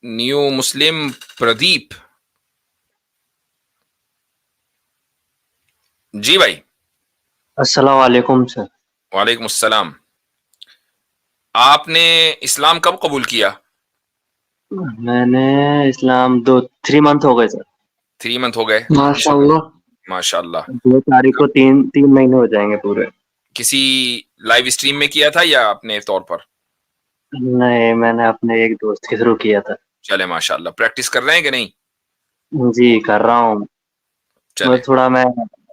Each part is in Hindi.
न्यू मुस्लिम प्रदीप जी भाई। अस्सलाम वालेकुम सर। वालेकुम अस्सलाम। आपने इस्लाम कब कबूल किया? मैंने इस्लाम 3 मंथ हो गए सर। 3 मंथ हो गए। माशाल्लाह। माशाल्लाह। 2 तारीख को 3 महीने हो जाएंगे पूरे। किसी लाइव स्ट्रीम में किया था या अपने तौर पर? नहीं, मैंने अपने एक दोस्त के थ्रू किया था। चले माशाल्लाह। प्रैक्टिस कर रहे हैं कि नहीं? जी कर रहा हूँ। चले। मैं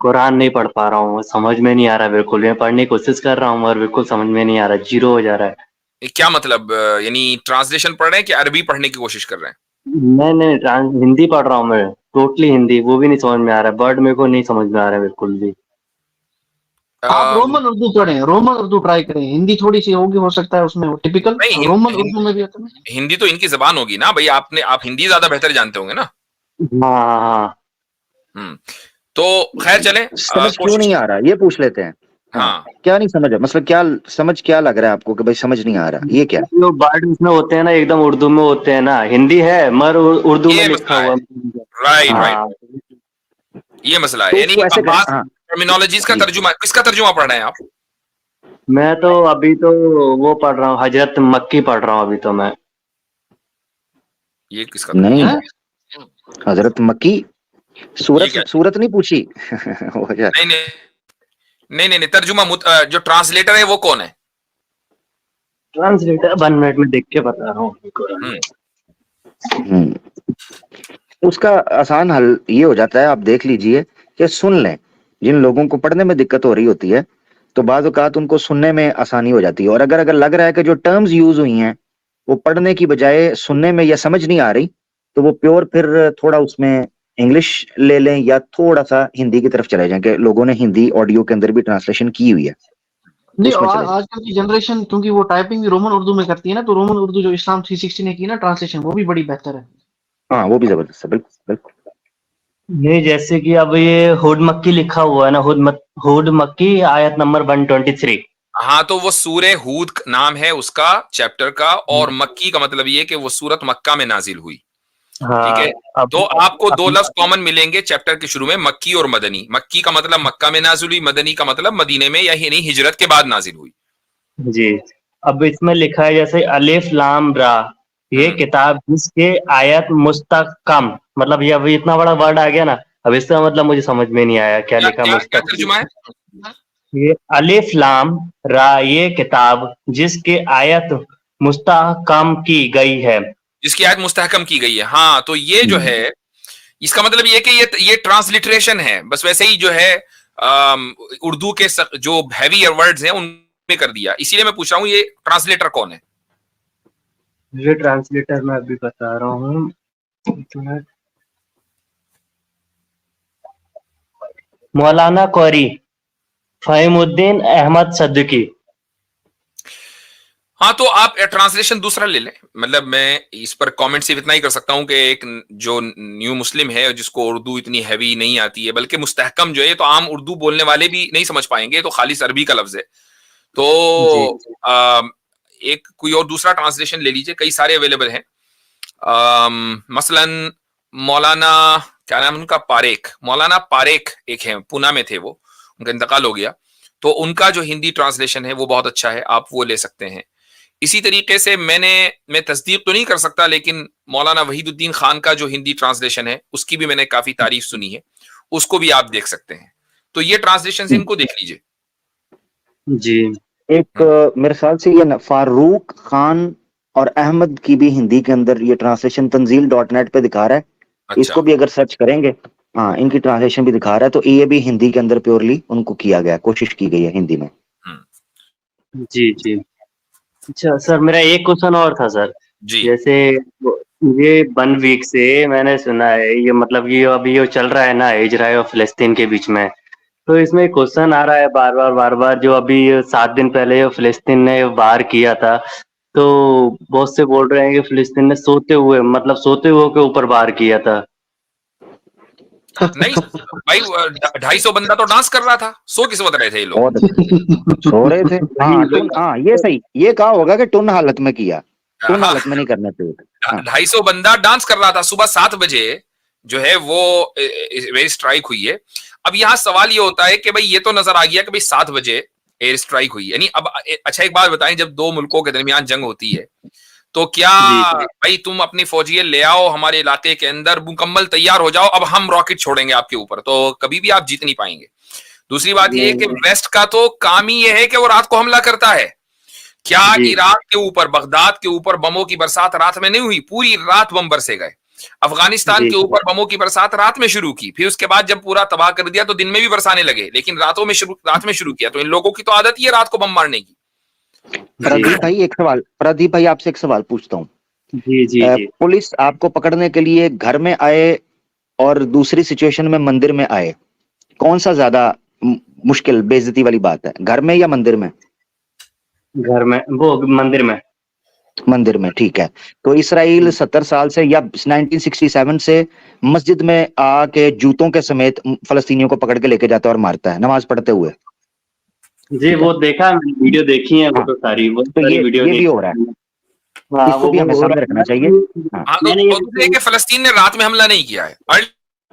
कुरान नहीं पढ़ पा रहा हूँ, समझ में नहीं आ रहा बिल्कुल। मैं पढ़ने की कोशिश कर रहा हूँ और बिल्कुल समझ में नहीं आ रहा, जीरो हो जा रहा है। ये क्या मतलब, यानी ट्रांसलेशन पढ़ रहे हैं कि अरबी पढ़ने की कोशिश कर रहे हैं? नहीं, हिंदी पढ़ रहा हूँ मैं, टोटली हिंदी। वो भी नहीं समझ में आ रहा है, वर्ड मेरे को नहीं समझ में आ रहा है बिल्कुल भी। आप रोमन उर्दू पढ़ें, रोमन उर्दू ट्राई करें। हिंदी थोड़ी सी होगी, हो सकता है उसमें वो टिपिकल नहीं, रोमन उर्दू में भी होता है। हिंदी तो इनकी जबान होगी ना भाई। आप हिंदी ज्यादा बेहतर जानते होंगे ना। हाँ हाँ। हम्म। तो खैर चले, समझ क्यों कोशिश। नहीं आ रहा ये पूछ लेते हैं। हाँ, क्या नहीं समझ, मतलब क्या समझ क्या लग रहा है आपको कि भाई समझ नहीं आ रहा, ये क्या? जो वर्ड इसमें होते हैं ना, एकदम उर्दू में होते हैं ना। हिंदी है मगर उर्दू में ये लिखा मसला है। हुआ। राइट राइट, हाँ। ये मसला है। तो यानी ऐसे बात हाँ टर्मिनोलॉजीज का जी। तर्जुमा, किसका तर्जुमा पढ़ रहे हैं आप? मैं तो अभी तो वो पढ़ रहा हूँ, हजरत मक्की पढ़ रहा हूँ अभी तो मैं। ये किसका नहीं, तर्जुमा? हजरत मक्की ये क्या? सूरत नहीं पूछी। हो जाए। नहीं नहीं नहीं नहीं नहीं, तर्जुमा जो ट्रांसलेटर है वो कौन है? ट्रांसलेटर 1 मिनट में देख के बता रहा हूँ। हम्म। उसका आसान हल ये हो जाता है, आप देख लीजिए कि सुन लें। जिन लोगों को पढ़ने में दिक्कत हो रही होती है तो बाज़ औक़ात उनको सुनने में आसानी हो जाती है। और अगर अगर लग रहा है कि जो टर्म्स यूज हुई हैं वो पढ़ने की बजाय सुनने में या समझ नहीं आ रही, तो वो प्योर फिर थोड़ा उसमें इंग्लिश ले लें या थोड़ा सा हिंदी की तरफ चले जाएं कि लोगों ने हिंदी ऑडियो के अंदर भी ट्रांसलेशन की हुई है, नहीं, उसमें चले जाएं। आजकल की जनरेशन क्योंकि वो टाइपिंग भी रोमन उर्दू में करती है ना, तो रोमन उर्दू जो इस्लाम 360 ने की ना ट्रांसलेशन, वो भी बड़ी बेहतर है। हाँ वो भी जबरदस्त है, बिल्कुल बिल्कुल। नहीं, जैसे कि अब ये हुड मक्की लिखा हुआ है ना, हुड मक्की आयत नंबर 123। हाँ, तो वो सूरे हूद नाम है उसका चैप्टर का, और मक्की का मतलब ये कि वो सूरत मक्का में नाजिल हुई। ठीक हाँ। है। तो आपको दो लफ्ज कॉमन मिलेंगे चैप्टर के शुरू में, मक्की और मदनी। मक्की का मतलब मक्का में नाजिल हुई, मदनी का मतलब मदीने में या यानी हिजरत के बाद नाजिल हुई। जी। अब इसमें लिखा है जैसे अलिफ लाम रा, ये किताब जिसके आयत मुस्तकम, मतलब ये अभी इतना बड़ा वर्ड आ गया ना, अब इसका मतलब मुझे समझ में नहीं आया क्या क्या लिखा क्या क्या मुस्तकम। तर्जुमा है? ये अलिफ लाम रा, ये किताब जिसके आयत मुस्तहकम की गई है। जिसकी आयत मुस्तहकम की गई है। हाँ, तो ये जो है, इसका मतलब ये कि ये ट्रांसलिटरेशन है। बस वैसे ही जो है उर्दू के जो हैवी वर्ड्स हैं उनमें कर दिया। इसीलिए मैं पूछ रहा हूँ ये ट्रांसलेटर कौन है? ये ट्रांसलेटर मैं अभी बता रहा हूँ। मौलाना कौरी फहीमुद्दीन अहमद सद्दुकी। हाँ, तो आप ट्रांसलेशन दूसरा ले लें। मतलब मैं इस पर कमेंट सिर्फ इतना ही कर सकता हूँ कि एक जो न्यू मुस्लिम है जिसको उर्दू इतनी हैवी नहीं आती है, बल्कि मुस्तहकम जो है, तो आम उर्दू बोलने वाले भी नहीं समझ पाएंगे, तो खालिस अरबी का लफ्ज है। तो एक कोई और दूसरा ट्रांसलेशन ले लीजिए, कई सारे अवेलेबल हैं। मसलन मौलाना, क्या नाम उनका, पारेख, मौलाना पारेख एक है, पूना में थे वो, उनका इंतकाल हो गया। तो उनका जो हिंदी ट्रांसलेशन है वो बहुत अच्छा है, आप वो ले सकते हैं। इसी तरीके से मैं तस्दीक तो नहीं कर सकता, लेकिन मौलाना वहीदुद्दीन खान का जो हिंदी ट्रांसलेशन है उसकी भी मैंने काफी तारीफ सुनी है, उसको भी आप देख सकते हैं। तो ये ट्रांसलेशन से इनको देख लीजिए। जी। एक मेरे ख्याल से ये फारूक खान और अहमद की भी हिंदी के अंदर ये ट्रांसलेशन तंजील.net पे दिखा रहा है। अच्छा। इसको भी अगर सर्च करेंगे, हाँ इनकी ट्रांसलेशन भी दिखा रहा है। तो ये भी हिंदी के अंदर प्योरली उनको किया गया, कोशिश की गई है हिंदी में। जी जी। अच्छा सर, मेरा एक क्वेश्चन और था सर। जी। जैसे ये 1 वीक से मैंने सुना है, ये मतलब ये अभी ये चल रहा है ना इजराइल और फिलिस्तीन के बीच में, तो इसमें क्वेश्चन आ रहा है बार बार, जो अभी 7 दिन पहले फिलिस्तीन ने वार किया था, तो बहुत से बोल रहे हैं कि फिलिस्तीन ने सोते हुए, मतलब सोते हुए के ऊपर वार किया था। नहीं भाई, 250 बंदा तो डांस कर रहा था, सो किस वक्त रहे थे ये लोग? बहुत अच्छे सो रहे थे। हाँ टुन, हाँ ये सही, ये कहा होगा कि टुन हालत में किया। टुन हाँ, हालत में नहीं करना चाहिए। हाँ 250 बंदा डांस कर रहा था सुबह 7 बजे, जो है वो एयर स्ट्राइक हुई है। अब यहाँ सवाल ये होता है कि भाई ये तो नजर आ गया कि भाई 7 बजे एयर स्ट्राइक हुई, यानी अब अच्छा एक बात बताएं, जब दो मुल्कों के दरमियान जंग होती है तो क्या जी भाई तुम अपनी फौजिये ले आओ हमारे इलाके के अंदर, मुकम्मल तैयार हो जाओ, अब हम रॉकेट छोड़ेंगे आपके ऊपर, तो कभी भी आप जीत नहीं पाएंगे। दूसरी बात ये है कि वेस्ट का तो काम ही ये है कि वो रात को हमला करता है। क्या जी इराक के ऊपर, बगदाद के ऊपर बमों की बरसात रात में नहीं हुई, पूरी रात बम बरसे गए। अफगानिस्तान जी के ऊपर बमों की बरसात रात में शुरू की, फिर उसके बाद जब पूरा तबाह कर दिया तो दिन में भी बरसाने लगे, लेकिन रात में शुरू किया। तो इन लोगों की तो आदत ही है रात को बम मारने की। प्रदीप भाई आपसे एक सवाल पूछता हूँ। जी जी जी पुलिस आपको पकड़ने के लिए घर में आए और दूसरी सिचुएशन में मंदिर में आए, कौन सा ज्यादा मुश्किल बेइज्जती वाली बात है, घर में या मंदिर में? घर में, वो मंदिर में। मंदिर में, ठीक है। तो इसराइल 70 साल से या 1967 से मस्जिद में आके जूतों के समेत फलस्तीनियों को पकड़ के लेके जाता है और मारता है नमाज पढ़ते हुए। जी वो देखा, मैंने वीडियो देखी है, वो हाँ, तो सारी तो वीडियो ये भी हो रहा है, हाँ इसको भी हमें सामने रखना चाहिए। हाँ, हाँ, तो कि फलस्तीन ने रात में हमला नहीं किया है।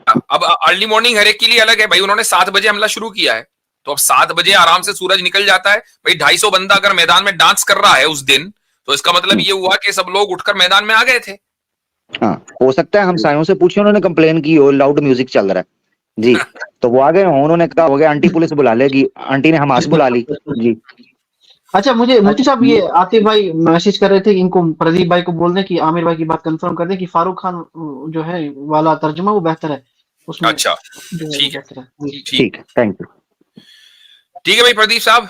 अब अर्ली मॉर्निंग हर एक के लिए अलग है भाई। उन्होंने 7 बजे हमला शुरू किया है, तो अब 7 बजे आराम से सूरज निकल जाता है भाई। 250 बंदा अगर मैदान में डांस कर रहा है उस दिन, तो इसका मतलब ये हुआ कि सब लोग उठकर मैदान में आ गए थे। हाँ, हो सकता है हम सायों से पूछे, उन्होंने कंप्लेन की हो लाउड म्यूजिक चल रहा है जी, तो वो आ गए, उन्होंने कहा हो गया आंटी पुलिस बुला लेगी, आंटी ने हमास बुला ली जी। अच्छा, मुझे मुफ्ती साहब ये आतिफ भाई मैसेज कर रहे थे कि इनको प्रदीप भाई को बोल दें कि आमिर भाई की बात कंफर्म कर दें कि फारूक खान जो है वाला तर्जुमा वो बेहतर है उसमें। अच्छा, जो है ठीक है, बेहतर है। ठीक है, थैंक यू। ठीक है भाई प्रदीप साहब।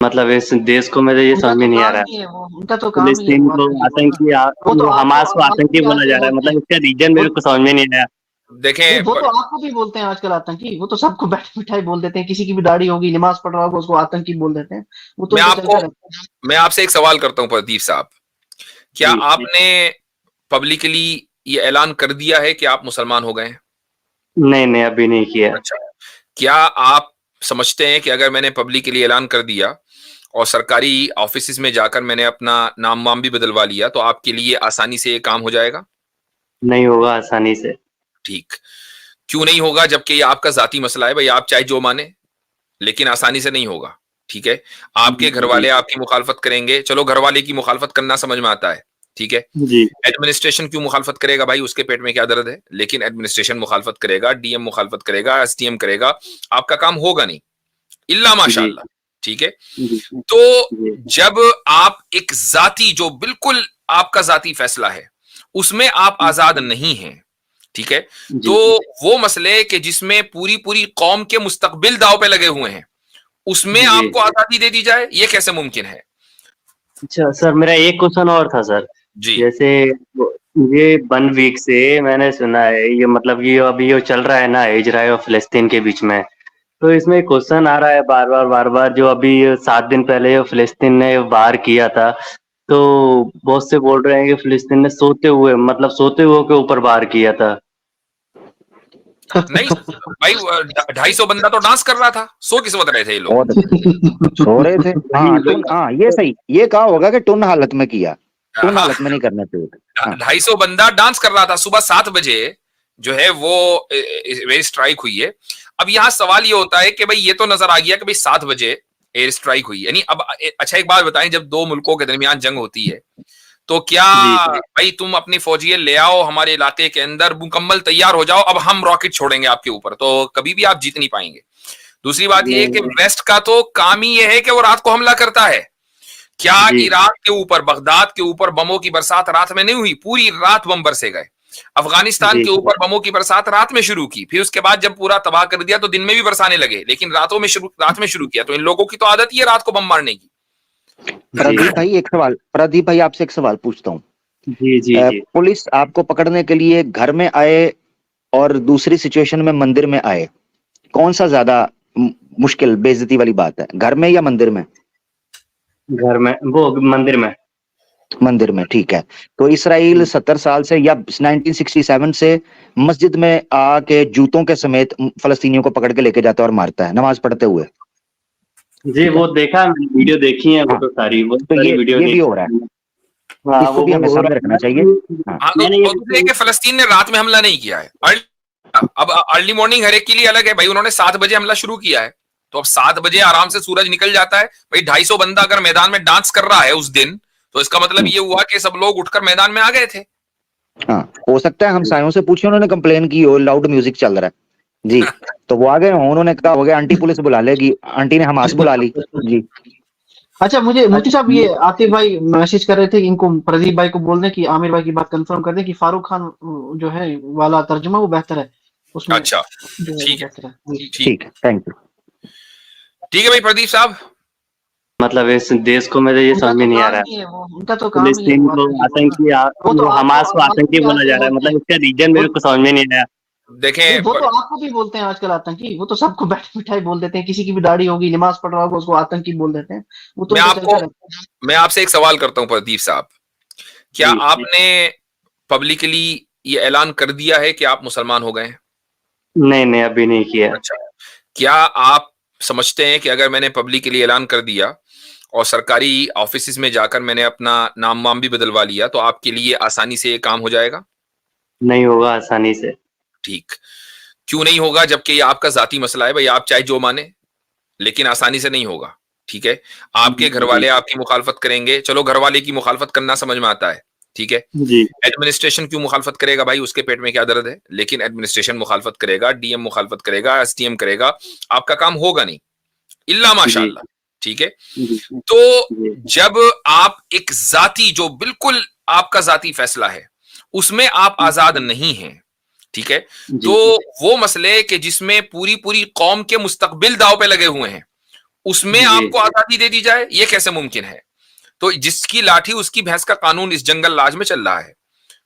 मतलब इस देश को मेरे ये उनका समझ तो में नहीं आ काम रहा ही है वो, उनका तो है, काम ही है फिलिस्तीन वो को आतंकी बोलना। आतंकी, वो तो वो हमास को आतंकी बोला जा रहा है, मतलब इसका रीजन मेरे को समझ में नहीं आया। देखें, वो तो आपको भी बोलते हैं आजकल आतंकी, वो तो सबको बैठे बिठाए बोल देते हैं, किसी की भी दाढ़ी होगी नमाज पढ़ रहा होगा उसको आतंकी बोल देते हैं। वो तो चलता रहता है। मैं आपसे एक सवाल करता हूं प्रदीप साहब, क्या जी, आपने पब्लिकली ये ऐलान कर दिया है कि आप मुसलमान हो गए हैं? नहीं अभी नहीं किया। अच्छा, क्या आप समझते हैं कि अगर मैंने पब्लिकली ऐलान कर दिया और सरकारी ऑफिस में जाकर मैंने अपना नाम वाम भी बदलवा लिया तो आपके लिए आसानी से ये काम हो जाएगा? नहीं होगा आसानी से। ठीक, क्यों नहीं होगा? जबकि ये आपका जाती मसला है भाई, आप चाहे जो माने, लेकिन आसानी से नहीं होगा। ठीक है, आपके घर वाले आपकी मुखालफत करेंगे, चलो घर वाले की मुखालफत करना समझ में आता है, ठीक है। जी एडमिनिस्ट्रेशन क्यों मुखालफत करेगा भाई, उसके पेट में क्या दर्द है, लेकिन एडमिनिस्ट्रेशन मुखालफत करेगा, डीएम मुखालफत करेगा, एसडीएम करेगा, आपका काम होगा नहीं, इल्ला माशाअल्लाह। ठीक है, जी तो जी जब आप एक जाती, जो बिल्कुल आपका जाती फैसला है, उसमें आप आजाद नहीं हैं, ठीक है, जी तो वो मसले कि जिसमें पूरी पूरी कौम के मुस्तकबिल दाव पे लगे हुए हैं, उसमें जी आपको आजादी दे दी जाए, ये कैसे मुमकिन है? अच्छा सर, मेरा एक क्वेश्चन और था सर। जी जैसे ये 1 वीक से मैंने सुना है, ये मतलब ये अभी ये चल रहा है ना इजराइल और फिलिस्तीन के बीच में, तो इसमें क्वेश्चन आ रहा है बार बार, जो अभी 7 दिन पहले फिलिस्तीन ने वार किया था, तो बहुत से बोल रहे हैं कि फिलिस्तीन ने सोते हुए, मतलब सोते हुए के ऊपर वार किया था। नहीं भाई, 250 बंदा तो डांस कर रहा था, सो किस वक्त रहे थे ये लोग? बहुत अच्छे सो रहे थे। हाँ टुन, हाँ ये सही, ये कहा होगा कि टुन हालत में किया, टुन हालत में नहीं करना चाहिए। हाँ। 250 बंदा डांस कर रहा था सुबह 7 बजे, जो है वो एयर स्ट्राइक हुई है। अब यहाँ सवाल ये होता है कि भाई ये तो नजर आ गया कि भाई 7 बजे एयर स्ट्राइक हुई, यानी अब अच्छा एक बात बताएं, जब दो मुल्कों के दरमियान जंग होती है तो क्या भाई तुम अपनी फौजिये ले आओ हमारे इलाके के अंदर, मुकम्मल तैयार हो जाओ, अब हम रॉकेट छोड़ेंगे आपके ऊपर, तो कभी भी आप जीत नहीं पाएंगे। दूसरी बात ये है कि वेस्ट का तो काम ही ये है कि वो रात को हमला करता है। क्या इराक के ऊपर, बगदाद के ऊपर बमों की बरसात रात में नहीं हुई, पूरी रात बम बरसे गए। अफगानिस्तान के ऊपर बमों की बरसात रात में शुरू की, फिर उसके बाद जब पूरा तबाह कर दिया तो दिन में भी बरसाने लगे, लेकिन रात में शुरू किया। तो इन लोगों की तो आदत ही है रात को बम मारने की। प्रदीप भाई आपसे एक सवाल पूछता हूँ। जी जी जी पुलिस आपको पकड़ने के लिए घर में आए और दूसरी सिचुएशन में मंदिर में आए, कौन सा ज्यादा मुश्किल बेइज्जती वाली बात है, घर में या मंदिर में? घर में, वो मंदिर में। मंदिर में, ठीक है। तो इसराइल 70 साल से या 1967 से मस्जिद में आके जूतों के समेत फलस्तीनियों को पकड़ के लेके जाता है और मारता है नमाज पढ़ते हुए। जी वो देखा, मैंने वीडियो देखी है, वो हाँ, तो सारी तो ये वीडियो भी हो रहा है, हाँ, इसको भी वो हमें हो सामने रहा रखना था चाहिए। कि हाँ हाँ, तो मैंने ये दूसरे कि फलस्तीन ने रात में हमला नहीं किया है। अब अर्ली मॉर्निंग हर एक के लिए अलग है भाई। उन्होंने 7 बजे हमला शुरू किया है, तो अब 7 बजे आराम से सूरज निकल जाता है भाई। 250 बंदा अगर मैदान में डांस कर रहा है उस दिन, तो इसका मतलब ये हुआ कि सब लोग उठकर मैदान में आ गए थे। हाँ, हो सकता है हम सायों से पूछे, उन्होंने कंप्लेन की हो लाउड म्यूजिक चल रहा है जी, तो वो आ गए हों, उन्होंने कहा हो गया आंटी पुलिस बुला लेगी, आंटी ने हमास बुला ली जी। अच्छा मुझे मुफ्ती साहब ये आतिफ भाई मैसेज कर रहे थे कि इनको प्रदीप भाई को बोल दें कि आमिर भाई की बात कंफर्म कर दें कि फारूक खान जो है वाला तर्जुमा वो बेहतर है, उसमें अच्छा, जो है वो ठीक है, बेहतर है जी। ठीक ठीक है, थैंक यू। ठीक है भाई प्रदीप साहब। मतलब इस देश को मेरे ये उनका समझ में तो नहीं आ काम रहा ही है वो, उनका तो है। काम ही है फिलिस्तीन वो को आतंकी बोलना। आतंकी वो तो वो आपको हमास को आपको आतंकी भी बोला आजकल जा रहा है, बोलते मतलब हैं। इसका रीजन वो मेरे को समझ में नहीं आया। नहीं, देखें वो तो आपको भी बोलते हैं आजकल आतंकी, वो तो सबको बैठे बिठाए बोल देते हैं, किसी की भी दाढ़ी होगी नमाज पढ़ रहा होगा उसको आतंकी बोल देते हैं, वो तो मैं उनका आपको चलता रहता है। मैं आपसे एक सवाल करता हूं प्रदीप साहब, क्या जी आपने पब्लिकली ये ऐलान कर दिया है कि आप मुसलमान हो गए हैं? नहीं नहीं, अभी नहीं किया। अच्छा, क्या आप समझते हैं कि अगर मैंने पब्लिकली ऐलान कर दिया और सरकारी ऑफिस में जाकर मैंने अपना नाम वाम भी बदलवा लिया, तो आपके लिए आसानी से ये काम हो जाएगा? नहीं होगा आसानी से। ठीक, क्यों नहीं होगा? जबकि ये आपका जाती मसला है भाई, आप चाहे जो माने, लेकिन आसानी से नहीं होगा। ठीक है, आपके घर जी वाले आपकी मुखालफत करेंगे, चलो घर वाले की मुखालफत करना समझ में आता है, ठीक है। जी एडमिनिस्ट्रेशन क्यों मुखालफत करेगा भाई, उसके पेट में क्या दर्द है? लेकिन एडमिनिस्ट्रेशन मुखालफत करेगा, डीएम मुखालफत करेगा, एसडीएम करेगा, आपका काम होगा नहीं, इल्ला जी माशाअल्लाह। ठीक है, जी तो जी जब आप एक जाती, जो बिल्कुल आपका जाती फैसला है, उसमें आप आजाद नहीं हैं, ठीक है, तो जी वो मसले कि जिसमें पूरी पूरी कौम के मुस्तकबिल दाव पे लगे हुए हैं, उसमें जी आपको आजादी दे दी जाए, ये कैसे मुमकिन है? तो जिसकी लाठी उसकी भैंस का कानून इस जंगल राज में चल रहा है।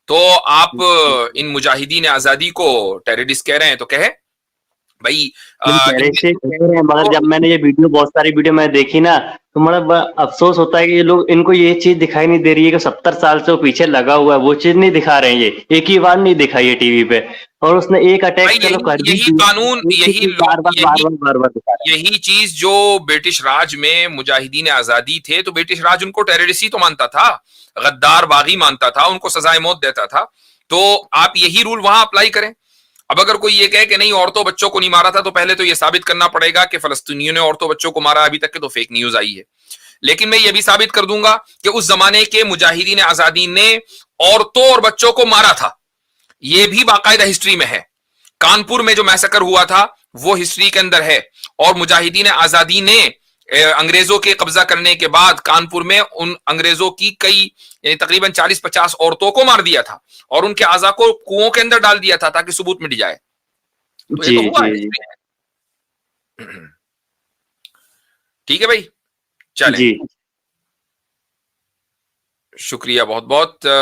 तो आप इन मुजाहिदीन आजादी को टेररिस्ट कह रहे हैं, तो कहे भाई। नहीं, इनके पैसे कह रहे हैं, मगर जब मैंने ये वीडियो, बहुत सारी वीडियो मैंने देखी ना, तो मतलब बड़ा अफसोस होता है कि ये लोग, इनको ये चीज दिखाई नहीं दे रही है कि 70 साल से वो पीछे लगा हुआ है, वो चीज नहीं दिखा रहे हैं। ये एक ही बार नहीं दिखाई है टीवी पे, और उसने एक भाई अटैक चलो यही कर भी यही दिया, कानून, एक ही यही चीज लो, बार बार बार यही बार बार बार दिखा रहा यही चीज जो ब्रिटिश राज में मुजाहिदीन आजादी थे, तो ब्रिटिश राज उनको टेररिस्ट ही तो मानता था, गद्दार बागी मानता था, उनको सजाए मौत देता था। तो आप यही रूल वहां अप्लाई करें। अब अगर कोई ये कहे कि नहीं औरतों बच्चों को नहीं मारा था, तो पहले तो ये साबित करना पड़ेगा कि फलस्तीनियों ने औरतों बच्चों को मारा। अभी तक के तो फेक न्यूज आई है, लेकिन मैं ये भी साबित कर दूंगा कि उस जमाने के मुजाहिदीन आजादी ने औरतों और बच्चों को मारा था। ये भी बाकायदा हिस्ट्री में है। कानपुर में जो मैसेकर हुआ था वो हिस्ट्री के अंदर है। और मुजाहिदीन आजादी ने अंग्रेजों के कब्जा करने के बाद कानपुर में उन अंग्रेजों की कई तकरीबन 40-50 औरतों को मार दिया था और उनके आजा को कुओं के अंदर डाल दिया था ताकि सबूत मिट जाए। है। तो ये जी तो हुआ है, जी जी हिस्ट्री है। ठीक है भाई, चलें, जी। शुक्रिया बहुत बहुत।